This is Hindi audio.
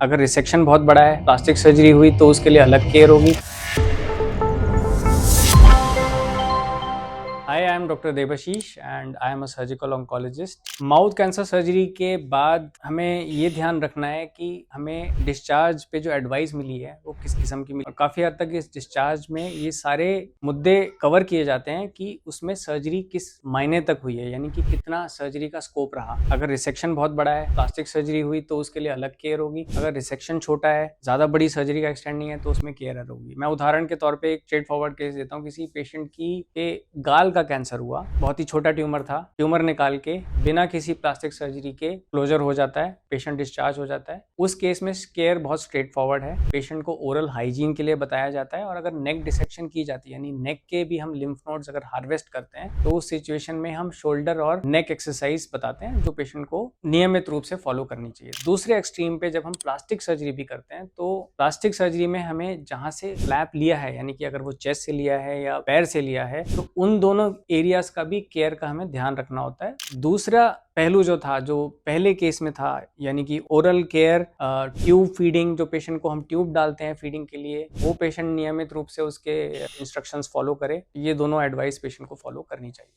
अगर रिसेक्शन बहुत बड़ा है, प्लास्टिक सर्जरी हुई तो उसके लिए अलग केयर होगी। I am doctor Devashish and I am a surgical oncologist. Mouth cancer surgery के बाद हमें ये ध्यान रखना है कि हमें डिस्चार्ज पे जो एडवाइस मिली है वो किस किस्म की मिली। और काफ़ी हद तक इस डिस्चार्ज में ये सारे मुद्दे कवर किए जाते हैं कि उसमें सर्जरी किस मायने तक हुई है, यानी कि कितना सर्जरी का स्कोप रहा। अगर रिसेक्शन बहुत बड़ा है, प्लास्टिक सर्जरी हुई तो उसके लिए अलग केयर होगी। अगर रिसेक्शन छोटा है, ज़्यादा बड़ी सर्जरी का एक्सटेंड नहीं है, तो उसमें केयर होगी। मैं उदाहरण के तौर पर एक स्ट्रेट फॉरवर्ड केस देता हूँ। किसी पेशेंट की गाल का कैंसर हुआ, बहुत ही छोटा ट्यूमर था। ट्यूमर निकाल के बिना किसी प्लास्टिक सर्जरी के क्लोजर हो जाता है, पेशेंट डिस्चार्ज हो जाता है। उस केस में केयर बहुत स्ट्रेट फॉरवर्ड है। पेशेंट को ओरल हाइजीन के लिए बताया जाता है, और अगर नेक डिसेक्शन की जाती है, यानी नेक के भी हम लिम्फ नोड्स अगर हार्वेस्ट करते हैं, तो उस सिचुएशन में हम शोल्डर और नेक एक्सरसाइज बताते हैं जो पेशेंट को नियमित रूप से फॉलो करनी चाहिए। दूसरे एक्सट्रीम पे जब हम प्लास्टिक सर्जरी भी करते हैं, तो प्लास्टिक सर्जरी में हमें जहां से फ्लैप लिया है, यानी कि अगर वो चेस्ट से लिया है या पैर से लिया है, तो उन दोनों एरियाज का भी केयर का हमें ध्यान रखना होता है। दूसरा पहलू जो था, जो पहले केस में था, यानी कि ओरल केयर, ट्यूब फीडिंग, जो पेशेंट को हम ट्यूब डालते हैं फीडिंग के लिए, वो पेशेंट नियमित रूप से उसके इंस्ट्रक्शंस फॉलो करे। ये दोनों एडवाइस पेशेंट को फॉलो करनी चाहिए।